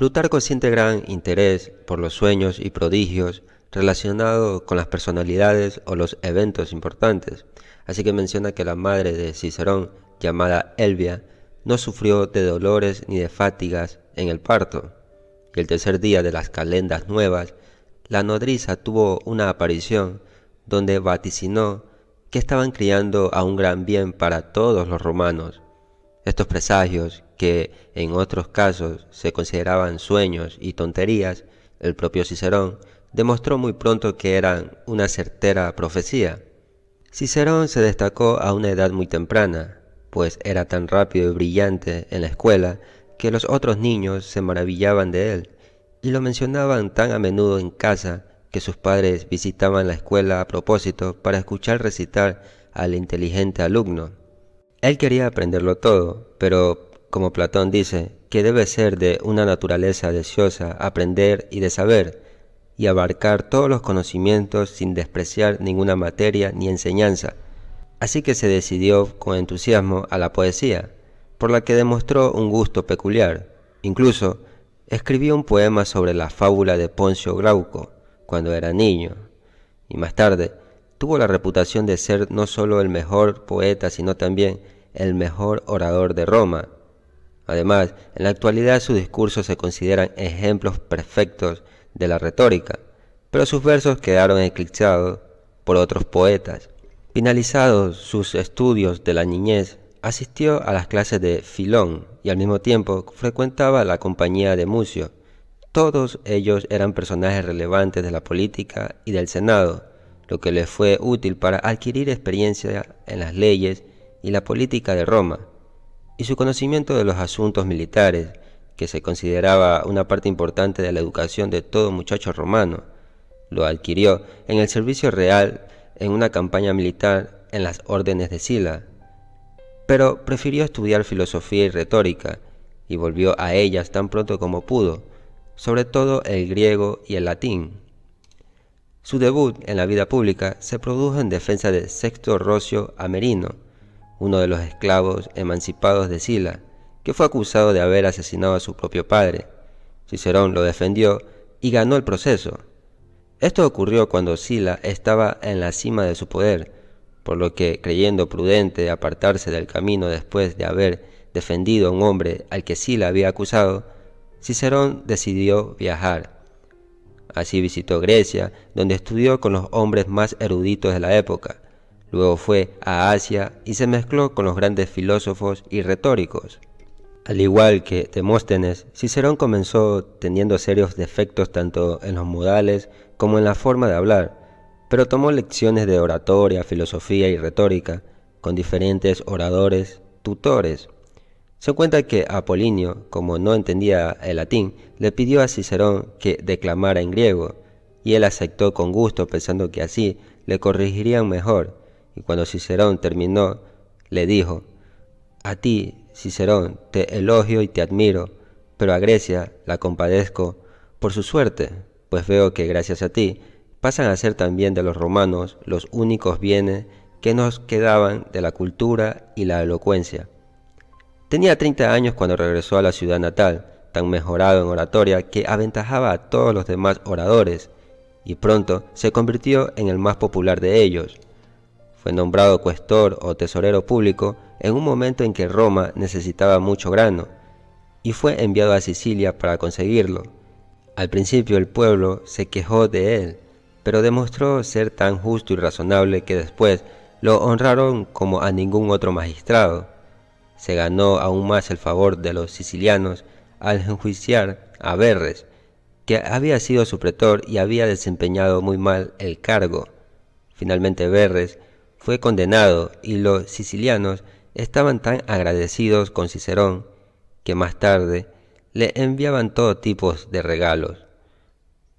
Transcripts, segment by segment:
Plutarco siente gran interés por los sueños y prodigios relacionados con las personalidades o los eventos importantes, así que menciona que la madre de Cicerón, llamada Elvia, no sufrió de dolores ni de fatigas en el parto, y el tercer día de las calendas nuevas, la nodriza tuvo una aparición donde vaticinó que estaban criando a un gran bien para todos los romanos. Estos presagios, que en otros casos se consideraban sueños y tonterías, el propio Cicerón demostró muy pronto que eran una certera profecía. Cicerón se destacó a una edad muy temprana, pues era tan rápido y brillante en la escuela que los otros niños se maravillaban de él y lo mencionaban tan a menudo en casa que sus padres visitaban la escuela a propósito para escuchar recitar al inteligente alumno. Él quería aprenderlo todo, pero como Platón dice, que debe ser de una naturaleza deseosa aprender y de saber, y abarcar todos los conocimientos sin despreciar ninguna materia ni enseñanza. Así que se decidió con entusiasmo a la poesía, por la que demostró un gusto peculiar. Incluso escribió un poema sobre la fábula de Poncio Glauco, cuando era niño, y más tarde tuvo la reputación de ser no solo el mejor poeta, sino también el mejor orador de Roma. Además, en la actualidad sus discursos se consideran ejemplos perfectos de la retórica, pero sus versos quedaron eclipsados por otros poetas. Finalizados sus estudios de la niñez, asistió a las clases de Filón y al mismo tiempo frecuentaba la compañía de Mucio. Todos ellos eran personajes relevantes de la política y del Senado, lo que les fue útil para adquirir experiencia en las leyes y la política de Roma, y su conocimiento de los asuntos militares, que se consideraba una parte importante de la educación de todo muchacho romano, lo adquirió en el servicio real en una campaña militar en las órdenes de Sila, pero prefirió estudiar filosofía y retórica, y volvió a ellas tan pronto como pudo, sobre todo el griego y el latín. Su debut en la vida pública se produjo en defensa de Sexto Rocio Amerino, uno de los esclavos emancipados de Sila, que fue acusado de haber asesinado a su propio padre. Cicerón lo defendió y ganó el proceso. Esto ocurrió cuando Sila estaba en la cima de su poder, por lo que, creyendo prudente apartarse del camino después de haber defendido a un hombre al que Sila había acusado, Cicerón decidió viajar. Así visitó Grecia, donde estudió con los hombres más eruditos de la época. Luego fue a Asia y se mezcló con los grandes filósofos y retóricos. Al igual que Demóstenes, Cicerón comenzó teniendo serios defectos tanto en los modales como en la forma de hablar, pero tomó lecciones de oratoria, filosofía y retórica con diferentes oradores, tutores. Se cuenta que Apolinio, como no entendía el latín, le pidió a Cicerón que declamara en griego, y él aceptó con gusto pensando que así le corregirían mejor, y cuando Cicerón terminó, le dijo: «A ti, Cicerón, te elogio y te admiro, pero a Grecia la compadezco por su suerte, pues veo que gracias a ti pasan a ser también de los romanos los únicos bienes que nos quedaban de la cultura y la elocuencia». Tenía 30 años cuando regresó a la ciudad natal, tan mejorado en oratoria que aventajaba a todos los demás oradores, y pronto se convirtió en el más popular de ellos. Fue nombrado cuestor o tesorero público en un momento en que Roma necesitaba mucho grano, y fue enviado a Sicilia para conseguirlo. Al principio el pueblo se quejó de él, pero demostró ser tan justo y razonable que después lo honraron como a ningún otro magistrado. Se ganó aún más el favor de los sicilianos al enjuiciar a Verres, que había sido su pretor y había desempeñado muy mal el cargo. Finalmente Verres fue condenado y los sicilianos estaban tan agradecidos con Cicerón que más tarde le enviaban todo tipo de regalos.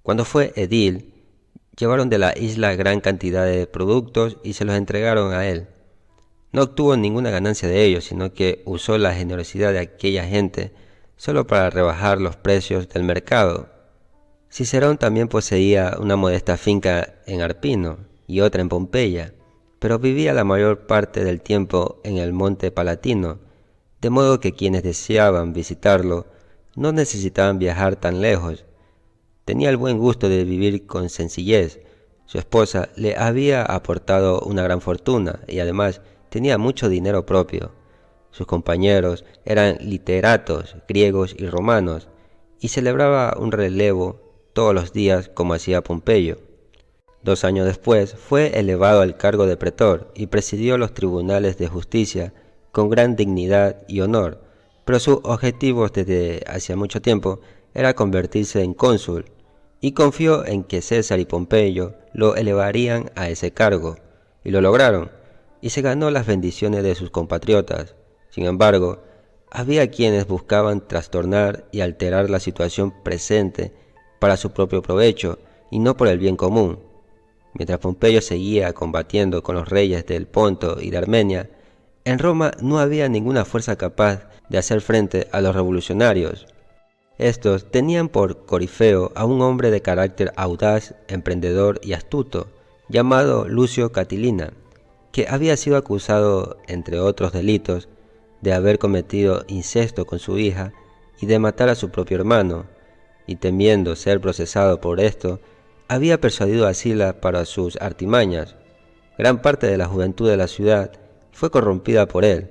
Cuando fue edil, llevaron de la isla gran cantidad de productos y se los entregaron a él. No obtuvo ninguna ganancia de ello, sino que usó la generosidad de aquella gente solo para rebajar los precios del mercado. Cicerón también poseía una modesta finca en Arpino y otra en Pompeya, pero vivía la mayor parte del tiempo en el monte Palatino, de modo que quienes deseaban visitarlo no necesitaban viajar tan lejos. Tenía el buen gusto de vivir con sencillez. Su esposa le había aportado una gran fortuna y además tenía mucho dinero propio. Sus compañeros eran literatos griegos y romanos y celebraba un relevo todos los días como hacía Pompeyo. 2 años después fue elevado al cargo de pretor y presidió los tribunales de justicia con gran dignidad y honor, pero su objetivo desde hacía mucho tiempo era convertirse en cónsul, y confió en que César y Pompeyo lo elevarían a ese cargo, y lo lograron, y se ganó las bendiciones de sus compatriotas. Sin embargo, había quienes buscaban trastornar y alterar la situación presente para su propio provecho y no por el bien común. Mientras Pompeyo seguía combatiendo con los reyes del Ponto y de Armenia, en Roma no había ninguna fuerza capaz de hacer frente a los revolucionarios. Estos tenían por corifeo a un hombre de carácter audaz, emprendedor y astuto, llamado Lucio Catilina, que había sido acusado, entre otros delitos, de haber cometido incesto con su hija y de matar a su propio hermano, y temiendo ser procesado por esto, había persuadido a Sila para sus artimañas. Gran parte de la juventud de la ciudad fue corrompida por él,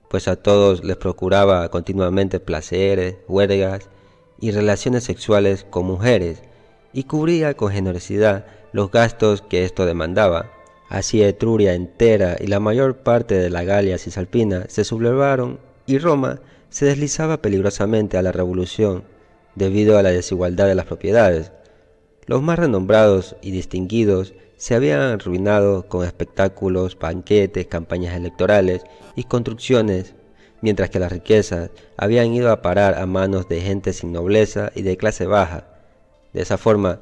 pues a todos les procuraba continuamente placeres, huelgas y relaciones sexuales con mujeres, y cubría con generosidad los gastos que esto demandaba. Así Etruria entera y la mayor parte de la Galia Cisalpina se sublevaron y Roma se deslizaba peligrosamente a la revolución debido a la desigualdad de las propiedades. Los más renombrados y distinguidos se habían arruinado con espectáculos, banquetes, campañas electorales y construcciones, mientras que las riquezas habían ido a parar a manos de gente sin nobleza y de clase baja. De esa forma,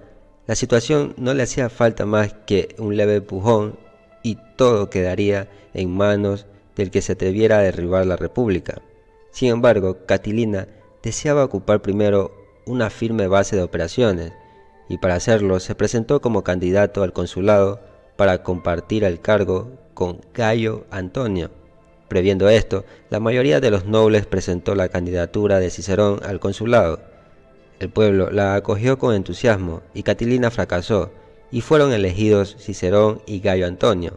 la situación no le hacía falta más que un leve empujón y todo quedaría en manos del que se atreviera a derribar la república. Sin embargo, Catilina deseaba ocupar primero una firme base de operaciones, y para hacerlo se presentó como candidato al consulado para compartir el cargo con Gayo Antonio. Previendo esto, la mayoría de los nobles presentó la candidatura de Cicerón al consulado. El pueblo la acogió con entusiasmo y Catilina fracasó, y fueron elegidos Cicerón y Gayo Antonio.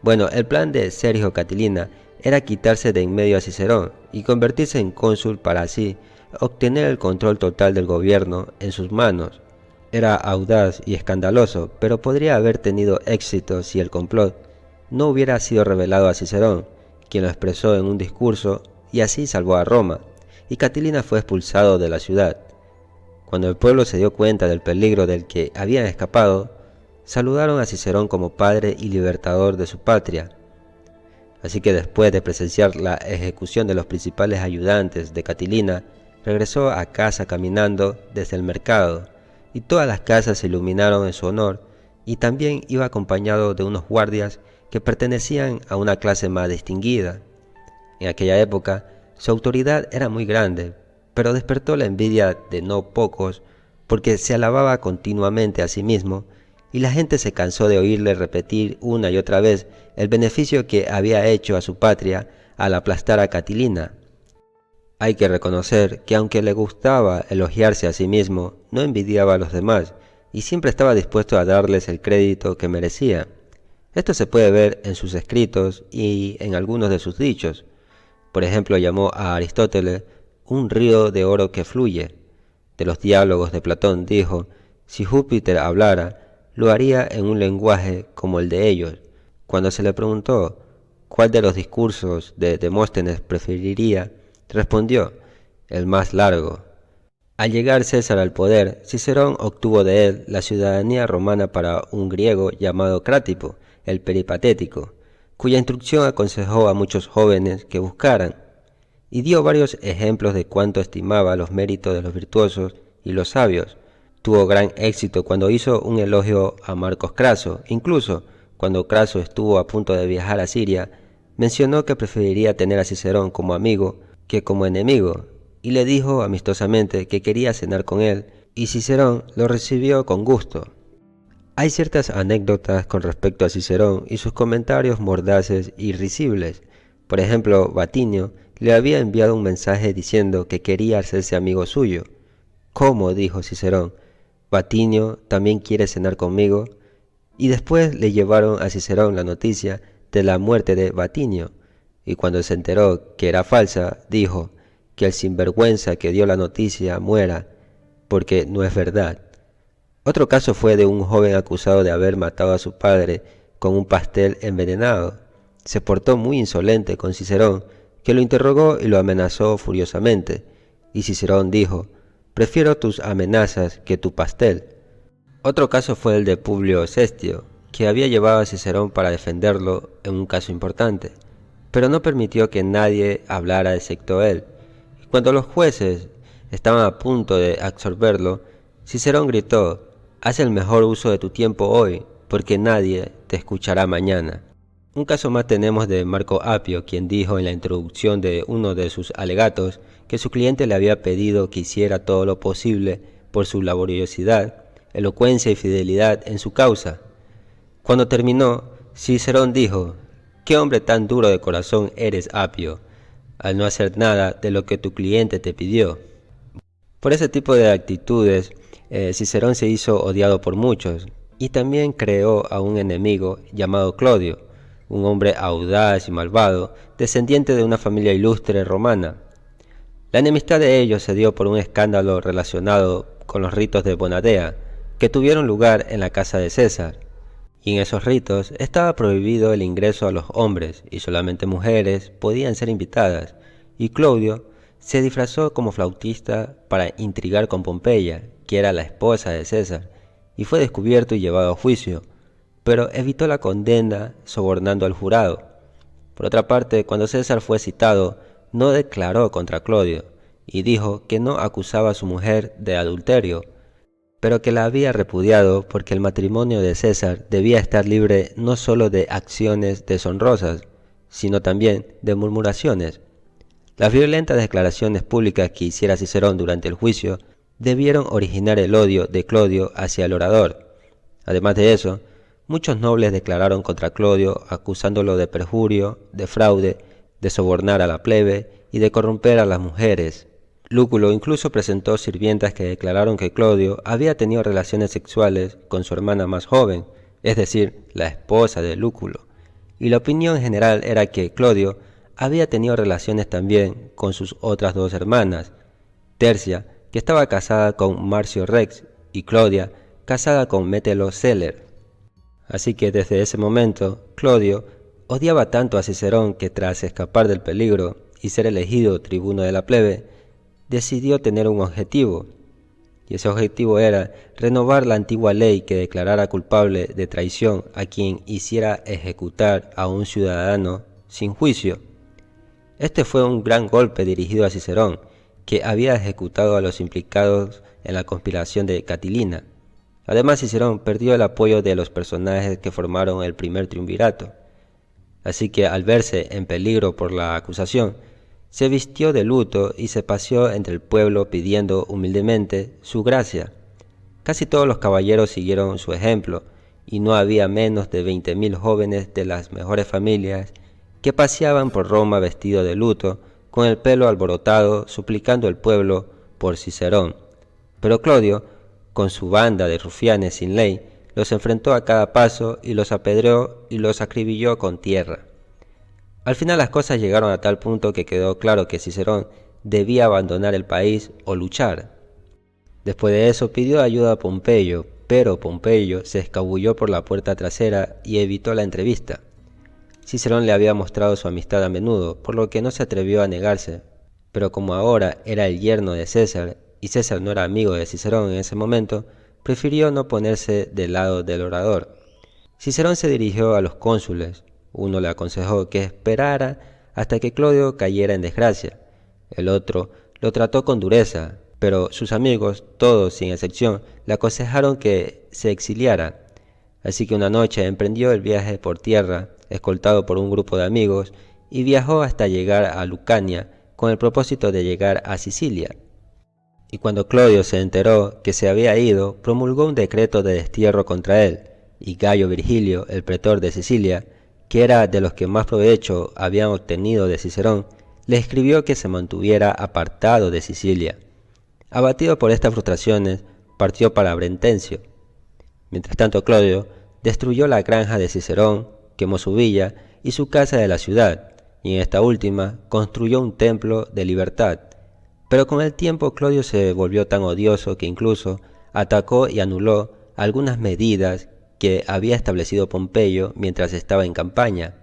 Bueno, el plan de Sergio Catilina era quitarse de en medio a Cicerón y convertirse en cónsul para así obtener el control total del gobierno en sus manos. Era audaz y escandaloso, pero podría haber tenido éxito si el complot no hubiera sido revelado a Cicerón, quien lo expresó en un discurso y así salvó a Roma, y Catilina fue expulsado de la ciudad. Cuando el pueblo se dio cuenta del peligro del que habían escapado, saludaron a Cicerón como padre y libertador de su patria. Así que después de presenciar la ejecución de los principales ayudantes de Catilina, regresó a casa caminando desde el mercado, y todas las casas se iluminaron en su honor, y también iba acompañado de unos guardias que pertenecían a una clase más distinguida. En aquella época, su autoridad era muy grande, pero despertó la envidia de no pocos, porque se alababa continuamente a sí mismo, y la gente se cansó de oírle repetir una y otra vez el beneficio que había hecho a su patria al aplastar a Catilina. Hay que reconocer que aunque le gustaba elogiarse a sí mismo, no envidiaba a los demás, y siempre estaba dispuesto a darles el crédito que merecía. Esto se puede ver en sus escritos y en algunos de sus dichos. Por ejemplo, llamó a Aristóteles un río de oro que fluye. De los diálogos de Platón dijo: si Júpiter hablara, lo haría en un lenguaje como el de ellos. Cuando se le preguntó cuál de los discursos de Demóstenes preferiría, respondió: el más largo. Al llegar César al poder, Cicerón obtuvo de él la ciudadanía romana para un griego llamado Crátipo, el peripatético, cuya instrucción aconsejó a muchos jóvenes que buscaran, y dio varios ejemplos de cuánto estimaba los méritos de los virtuosos y los sabios. Tuvo gran éxito cuando hizo un elogio a Marcos Craso. Incluso cuando Craso estuvo a punto de viajar a Siria, mencionó que preferiría tener a Cicerón como amigo que como enemigo, y le dijo amistosamente que quería cenar con él, y Cicerón lo recibió con gusto. Hay ciertas anécdotas con respecto a Cicerón y sus comentarios mordaces y risibles. Por ejemplo, Vatinio le había enviado un mensaje diciendo que quería hacerse amigo suyo. ¿Cómo?, dijo Cicerón. ¿Vatinio también quiere cenar conmigo? Y después le llevaron a Cicerón la noticia de la muerte de Vatinio, y cuando se enteró que era falsa, dijo que el sinvergüenza que dio la noticia muera, porque no es verdad. Otro caso fue de un joven acusado de haber matado a su padre con un pastel envenenado. Se portó muy insolente con Cicerón, que lo interrogó y lo amenazó furiosamente, y Cicerón dijo: «Prefiero tus amenazas que tu pastel». Otro caso fue el de Publio Cestio, que había llevado a Cicerón para defenderlo en un caso importante, pero no permitió que nadie hablara excepto él. Y cuando los jueces estaban a punto de absorberlo, Cicerón gritó: «Haz el mejor uso de tu tiempo hoy, porque nadie te escuchará mañana». Un caso más tenemos de Marco Apio, quien dijo en la introducción de uno de sus alegatos que su cliente le había pedido que hiciera todo lo posible por su laboriosidad, elocuencia y fidelidad en su causa. Cuando terminó, Cicerón dijo: «¿Qué hombre tan duro de corazón eres, Apio, al no hacer nada de lo que tu cliente te pidió?». Por ese tipo de actitudes, Cicerón se hizo odiado por muchos, y también creó a un enemigo llamado Clodio, un hombre audaz y malvado, descendiente de una familia ilustre romana. La enemistad de ellos se dio por un escándalo relacionado con los ritos de Bonadea, que tuvieron lugar en la casa de César. Y en esos ritos estaba prohibido el ingreso a los hombres, y solamente mujeres podían ser invitadas, y Claudio se disfrazó como flautista para intrigar con Pompeya, que era la esposa de César, y fue descubierto y llevado a juicio, pero evitó la condena sobornando al jurado. Por otra parte, cuando César fue citado, no declaró contra Clodio, y dijo que no acusaba a su mujer de adulterio, pero que la había repudiado porque el matrimonio de César debía estar libre no solo de acciones deshonrosas, sino también de murmuraciones. Las violentas declaraciones públicas que hiciera Cicerón durante el juicio debieron originar el odio de Clodio hacia el orador. Además de eso, muchos nobles declararon contra Clodio acusándolo de perjurio, de fraude, de sobornar a la plebe y de corromper a las mujeres. Lúculo incluso presentó sirvientas que declararon que Clodio había tenido relaciones sexuales con su hermana más joven, es decir, la esposa de Lúculo, y la opinión general era que Clodio había tenido relaciones también con sus otras dos hermanas, Tercia, que estaba casada con Marcio Rex, y Clodia, casada con Metelo Celer. Así que desde ese momento, Clodio odiaba tanto a Cicerón que tras escapar del peligro y ser elegido tribuno de la plebe, decidió tener un objetivo, y ese objetivo era renovar la antigua ley que declarara culpable de traición a quien hiciera ejecutar a un ciudadano sin juicio. Este fue un gran golpe dirigido a Cicerón, que había ejecutado a los implicados en la conspiración de Catilina. Además, Cicerón perdió el apoyo de los personajes que formaron el primer triunvirato. Así que al verse en peligro por la acusación, se vistió de luto y se paseó entre el pueblo pidiendo humildemente su gracia. Casi todos los caballeros siguieron su ejemplo, y no había menos de 20.000 jóvenes de las mejores familias que paseaban por Roma vestidos de luto, con el pelo alborotado, suplicando al pueblo por Cicerón. Pero Clodio, con su banda de rufianes sin ley, los enfrentó a cada paso y los apedreó y los acribilló con tierra. Al final las cosas llegaron a tal punto que quedó claro que Cicerón debía abandonar el país o luchar. Después de eso pidió ayuda a Pompeyo, pero Pompeyo se escabulló por la puerta trasera y evitó la entrevista. Cicerón le había mostrado su amistad a menudo, por lo que no se atrevió a negarse, pero como ahora era el yerno de César, y César no era amigo de Cicerón en ese momento, prefirió no ponerse del lado del orador. Cicerón se dirigió a los cónsules. Uno le aconsejó que esperara hasta que Clodio cayera en desgracia. El otro lo trató con dureza, pero sus amigos, todos sin excepción, le aconsejaron que se exiliara. Así que una noche emprendió el viaje por tierra, escoltado por un grupo de amigos, y viajó hasta llegar a Lucania con el propósito de llegar a Sicilia. Y cuando Clodio se enteró que se había ido, promulgó un decreto de destierro contra él, y Gayo Virgilio, el pretor de Sicilia, que era de los que más provecho habían obtenido de Cicerón, le escribió que se mantuviera apartado de Sicilia. Abatido por estas frustraciones, partió para Bretencio. Mientras tanto, Clodio destruyó la granja de Cicerón, quemó su villa y su casa de la ciudad, y en esta última construyó un templo de libertad. Pero con el tiempo Clodio se volvió tan odioso que incluso atacó y anuló algunas medidas que había establecido Pompeyo mientras estaba en campaña.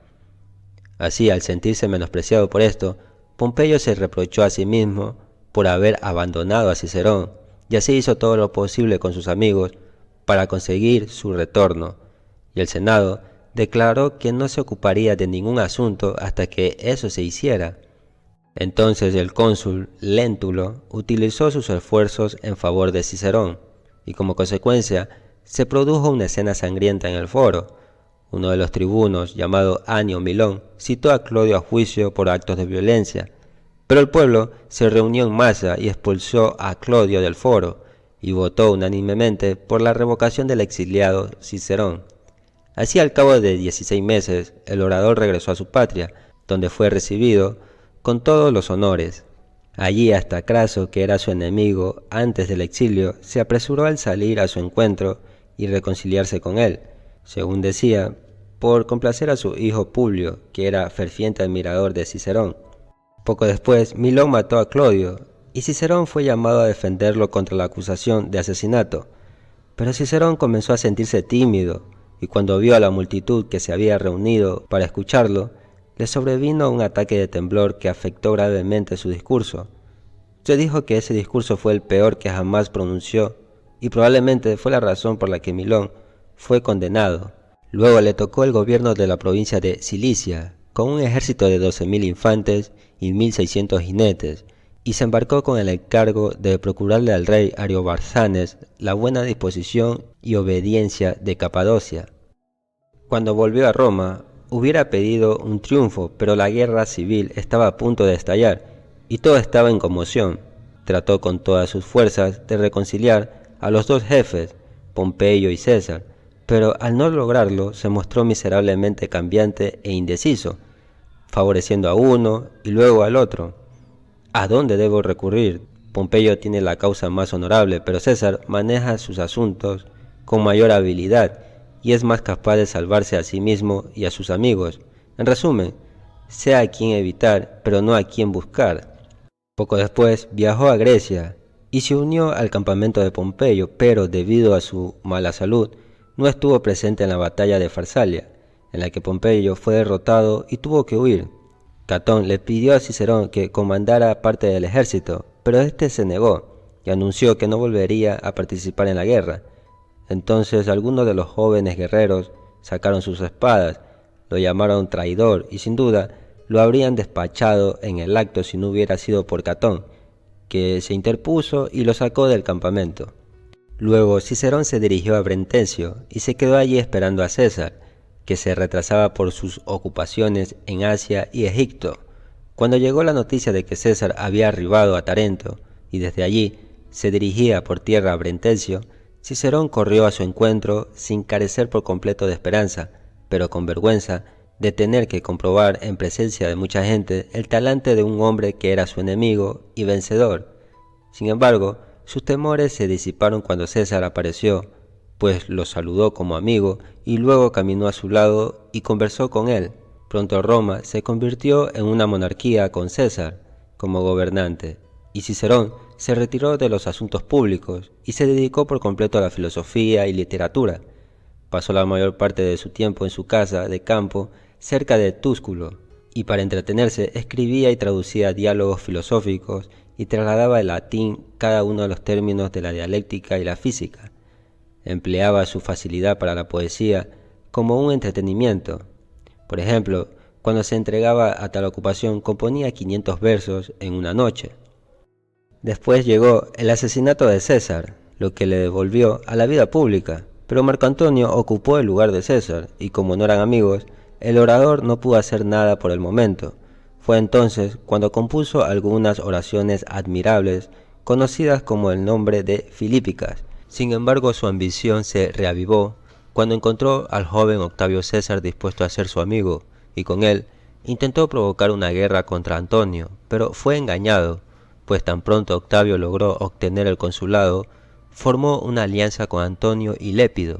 Así, al sentirse menospreciado por esto, Pompeyo se reprochó a sí mismo por haber abandonado a Cicerón, y así hizo todo lo posible con sus amigos para conseguir su retorno, y el Senado declaró que no se ocuparía de ningún asunto hasta que eso se hiciera. Entonces el cónsul Léntulo utilizó sus esfuerzos en favor de Cicerón, y como consecuencia se produjo una escena sangrienta en el foro. Uno de los tribunos, llamado Anio Milón, citó a Clodio a juicio por actos de violencia, pero el pueblo se reunió en masa y expulsó a Clodio del foro, y votó unánimemente por la revocación del exiliado Cicerón. Así, al cabo de 16 meses, el orador regresó a su patria, donde fue recibido con todos los honores. Allí hasta Craso, que era su enemigo antes del exilio, se apresuró al salir a su encuentro y reconciliarse con él, según decía, por complacer a su hijo Publio, que era ferviente admirador de Cicerón. Poco después, Milón mató a Clodio, y Cicerón fue llamado a defenderlo contra la acusación de asesinato. Pero Cicerón comenzó a sentirse tímido, y cuando vio a la multitud que se había reunido para escucharlo, le sobrevino un ataque de temblor que afectó gravemente su discurso. Se dijo que ese discurso fue el peor que jamás pronunció, y probablemente fue la razón por la que Milón fue condenado. Luego le tocó el gobierno de la provincia de Cilicia, con un ejército de 12.000 infantes y 1.600 jinetes, y se embarcó con el encargo de procurarle al rey Ariobarzanes la buena disposición y obediencia de Capadocia. Cuando volvió a Roma, hubiera pedido un triunfo, pero la guerra civil estaba a punto de estallar, y todo estaba en conmoción. Trató con todas sus fuerzas de reconciliar a los dos jefes, Pompeyo y César, pero al no lograrlo se mostró miserablemente cambiante e indeciso, favoreciendo a uno y luego al otro. ¿A dónde debo recurrir? Pompeyo tiene la causa más honorable, pero César maneja sus asuntos con mayor habilidad y es más capaz de salvarse a sí mismo y a sus amigos. En resumen, sé a quién evitar, pero no a quién buscar. Poco después viajó a Grecia y se unió al campamento de Pompeyo, pero debido a su mala salud, no estuvo presente en la batalla de Farsalia, en la que Pompeyo fue derrotado y tuvo que huir. Catón le pidió a Cicerón que comandara parte del ejército, pero este se negó y anunció que no volvería a participar en la guerra. Entonces algunos de los jóvenes guerreros sacaron sus espadas, lo llamaron traidor y sin duda lo habrían despachado en el acto si no hubiera sido por Catón, que se interpuso y lo sacó del campamento. Luego Cicerón se dirigió a Bretencio y se quedó allí esperando a César, que se retrasaba por sus ocupaciones en Asia y Egipto. Cuando llegó la noticia de que César había arribado a Tarento y desde allí se dirigía por tierra a Bretencio, Cicerón corrió a su encuentro sin carecer por completo de esperanza, pero con vergüenza de tener que comprobar en presencia de mucha gente el talante de un hombre que era su enemigo y vencedor. Sin embargo, sus temores se disiparon cuando César apareció, pues lo saludó como amigo y luego caminó a su lado y conversó con él. Pronto Roma se convirtió en una monarquía con César como gobernante, y Cicerón se retiró de los asuntos públicos y se dedicó por completo a la filosofía y literatura. Pasó la mayor parte de su tiempo en su casa de campo cerca de Túsculo, y para entretenerse escribía y traducía diálogos filosóficos y trasladaba al latín cada uno de los términos de la dialéctica y la física. Empleaba su facilidad para la poesía como un entretenimiento. Por ejemplo, cuando se entregaba a tal ocupación componía 500 versos en una noche. Después llegó el asesinato de César, lo que le devolvió a la vida pública, pero Marco Antonio ocupó el lugar de César y como no eran amigos, el orador no pudo hacer nada por el momento. Fue entonces cuando compuso algunas oraciones admirables, conocidas como el nombre de Filípicas. Sin embargo, su ambición se reavivó cuando encontró al joven Octavio César dispuesto a ser su amigo, y con él Intentó provocar una guerra contra Antonio, pero fue engañado, pues tan pronto Octavio logró obtener el consulado, formó una alianza con Antonio y Lépido,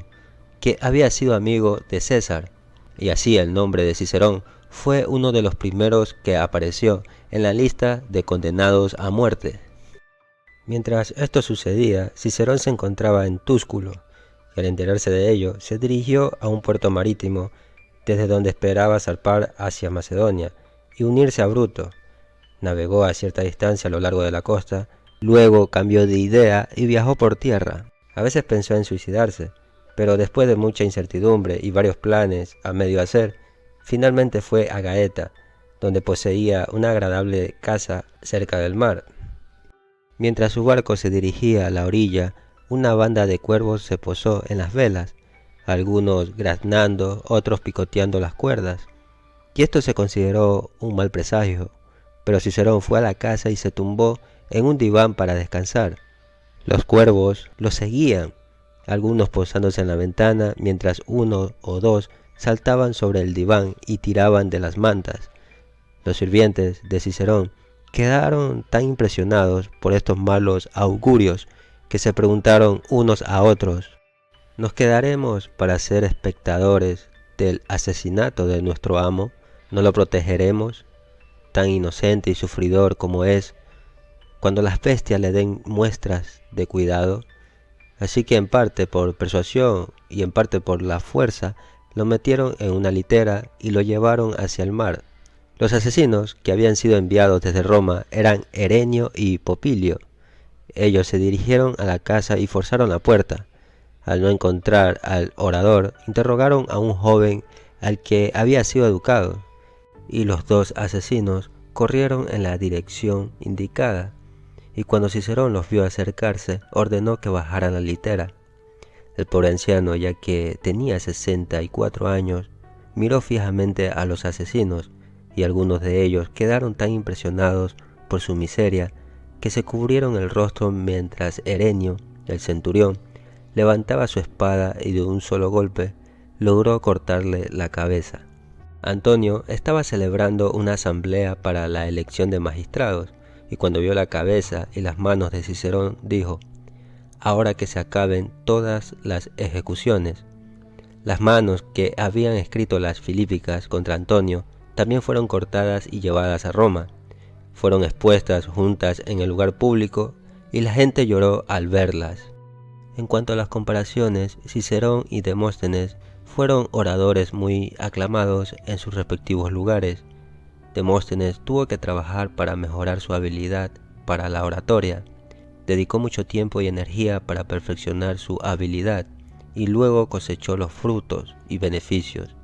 que había sido amigo de César, y así el nombre de Cicerón fue uno de los primeros que apareció en la lista de condenados a muerte. Mientras esto sucedía, Cicerón se encontraba en Túsculo, y al enterarse de ello, se dirigió a un puerto marítimo desde donde esperaba zarpar hacia Macedonia y unirse a Bruto. Navegó a cierta distancia a lo largo de la costa, luego cambió de idea y viajó por tierra. A veces pensó en suicidarse, pero después de mucha incertidumbre y varios planes a medio hacer, finalmente fue a Gaeta, donde poseía una agradable casa cerca del mar. Mientras su barco se dirigía a la orilla, una banda de cuervos se posó en las velas, algunos graznando, otros picoteando las cuerdas, y esto se consideró un mal presagio, pero Cicerón fue a la casa y se tumbó en un diván para descansar. Los cuervos lo seguían, algunos posándose en la ventana, mientras uno o dos saltaban sobre el diván y tiraban de las mantas. Los sirvientes de Cicerón quedaron tan impresionados por estos malos augurios que se preguntaron unos a otros: ¿nos quedaremos para ser espectadores del asesinato de nuestro amo? ¿No lo protegeremos, tan inocente y sufridor como es, cuando las bestias le den muestras de cuidado? Así que en parte por persuasión y en parte por la fuerza, lo metieron en una litera y lo llevaron hacia el mar. Los asesinos que habían sido enviados desde Roma eran Herenio y Popilio. Ellos se dirigieron a la casa y forzaron la puerta. Al no encontrar al orador, interrogaron a un joven al que había sido educado, y los dos asesinos corrieron en la dirección indicada, y cuando Cicerón los vio acercarse, ordenó que bajaran la litera. El pobre anciano, ya que tenía 64 años, miró fijamente a los asesinos, y algunos de ellos quedaron tan impresionados por su miseria que se cubrieron el rostro mientras Herenio, el centurión, levantaba su espada y de un solo golpe logró cortarle la cabeza. Antonio estaba celebrando una asamblea para la elección de magistrados, y cuando vio la cabeza y las manos de Cicerón dijo: ahora que se acaben todas las ejecuciones. Las manos que habían escrito las filípicas contra Antonio también fueron cortadas y llevadas a Roma. Fueron expuestas juntas en el lugar público y la gente lloró al verlas. En cuanto a las comparaciones, Cicerón y Demóstenes fueron oradores muy aclamados en sus respectivos lugares. Demóstenes tuvo que trabajar para mejorar su habilidad para la oratoria. Dedicó mucho tiempo y energía para perfeccionar su habilidad y luego cosechó los frutos y beneficios.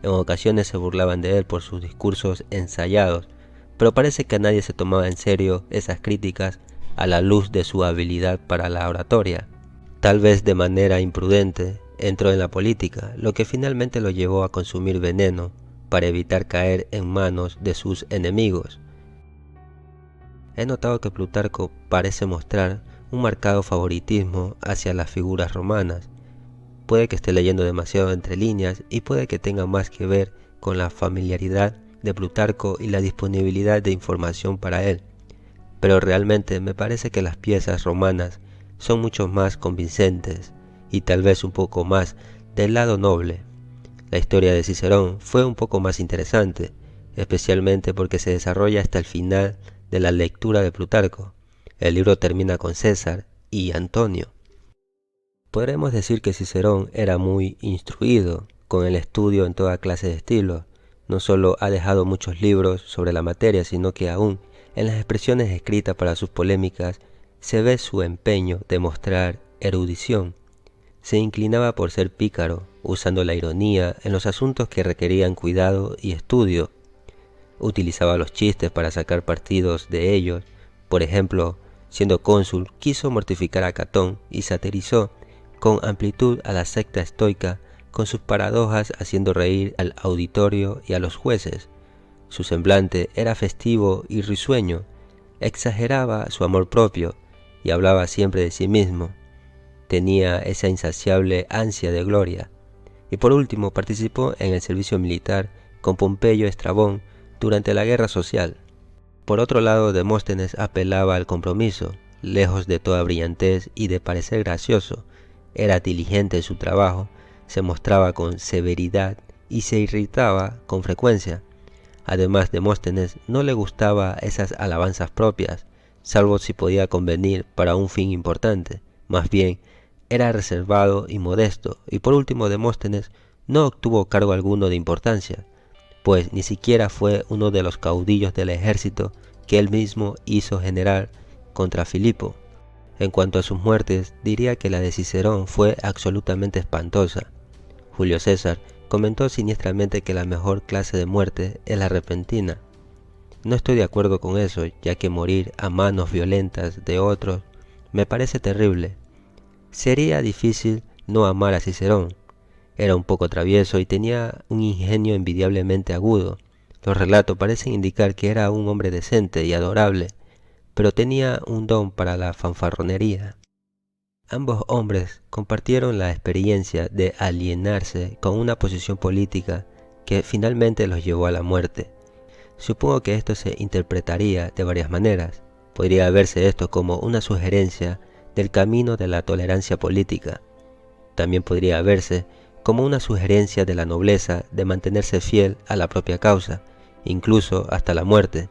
En ocasiones se burlaban de él por sus discursos ensayados, pero parece que nadie se tomaba en serio esas críticas a la luz de su habilidad para la oratoria. Tal vez de manera imprudente entró en la política, lo que finalmente lo llevó a consumir veneno para evitar caer en manos de sus enemigos. He notado que Plutarco parece mostrar un marcado favoritismo hacia las figuras romanas. Puede que esté leyendo demasiado entre líneas y puede que tenga más que ver con la familiaridad de Plutarco y la disponibilidad de información para él, pero realmente me parece que las piezas romanas son mucho más convincentes y tal vez un poco más del lado noble. La historia de Cicerón fue un poco más interesante, especialmente porque se desarrolla hasta el final de la lectura de Plutarco. El libro termina con César y Antonio. Podremos decir que Cicerón era muy instruido con el estudio en toda clase de estilos. No solo ha dejado muchos libros sobre la materia, sino que aún en las expresiones escritas para sus polémicas se ve su empeño de mostrar erudición. Se inclinaba por ser pícaro, usando la ironía en los asuntos que requerían cuidado y estudio. Utilizaba los chistes para sacar partidos de ellos. Por ejemplo, siendo cónsul, quiso mortificar a Catón y satirizó con amplitud a la secta estoica, con sus paradojas haciendo reír al auditorio y a los jueces. Su semblante era festivo y risueño, exageraba su amor propio y hablaba siempre de sí mismo. Tenía esa insaciable ansia de gloria. Y por último participó en el servicio militar con Pompeyo Estrabón durante la guerra social. Por otro lado, Demóstenes apelaba al compromiso, lejos de toda brillantez y de parecer gracioso. Era diligente en su trabajo, se mostraba con severidad y se irritaba con frecuencia. Además, Demóstenes no le gustaba esas alabanzas propias, salvo si podía convenir para un fin importante. Más bien, era reservado y modesto, y por último Demóstenes no obtuvo cargo alguno de importancia, pues ni siquiera fue uno de los caudillos del ejército que él mismo hizo general contra Filipo. En cuanto a sus muertes, diría que la de Cicerón fue absolutamente espantosa. Julio César comentó siniestramente que la mejor clase de muerte es la repentina. No estoy de acuerdo con eso, ya que morir a manos violentas de otros me parece terrible. Sería difícil no amar a Cicerón. Era un poco travieso y tenía un ingenio envidiablemente agudo. Los relatos parecen indicar que era un hombre decente y adorable, pero tenía un don para la fanfarronería. Ambos hombres compartieron la experiencia de alienarse con una posición política que finalmente los llevó a la muerte. Supongo que esto se interpretaría de varias maneras. Podría verse esto como una sugerencia del camino de la tolerancia política. También podría verse como una sugerencia de la nobleza de mantenerse fiel a la propia causa, incluso hasta la muerte.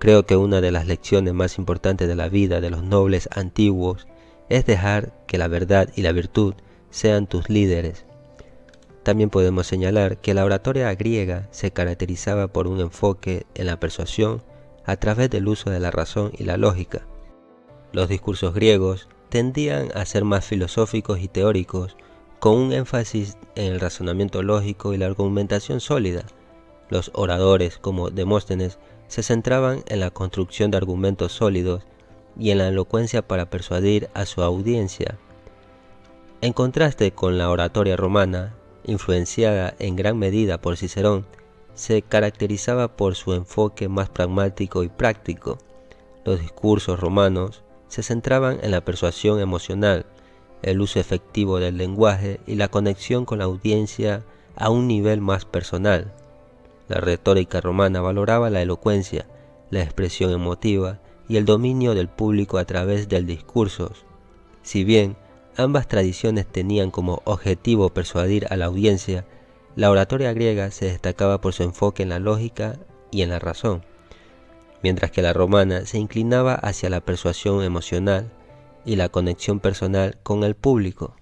Creo que una de las lecciones más importantes de la vida de los nobles antiguos es dejar que la verdad y la virtud sean tus líderes. También podemos señalar que la oratoria griega se caracterizaba por un enfoque en la persuasión a través del uso de la razón y la lógica. Los discursos griegos tendían a ser más filosóficos y teóricos, con un énfasis en el razonamiento lógico y la argumentación sólida. Los oradores, como Demóstenes, se centraban en la construcción de argumentos sólidos y en la elocuencia para persuadir a su audiencia. En contraste con la oratoria romana, influenciada en gran medida por Cicerón, se caracterizaba por su enfoque más pragmático y práctico. Los discursos romanos se centraban en la persuasión emocional, el uso efectivo del lenguaje y la conexión con la audiencia a un nivel más personal. La retórica romana valoraba la elocuencia, la expresión emotiva y el dominio del público a través del discurso. Si bien ambas tradiciones tenían como objetivo persuadir a la audiencia, la oratoria griega se destacaba por su enfoque en la lógica y en la razón, mientras que la romana se inclinaba hacia la persuasión emocional y la conexión personal con el público.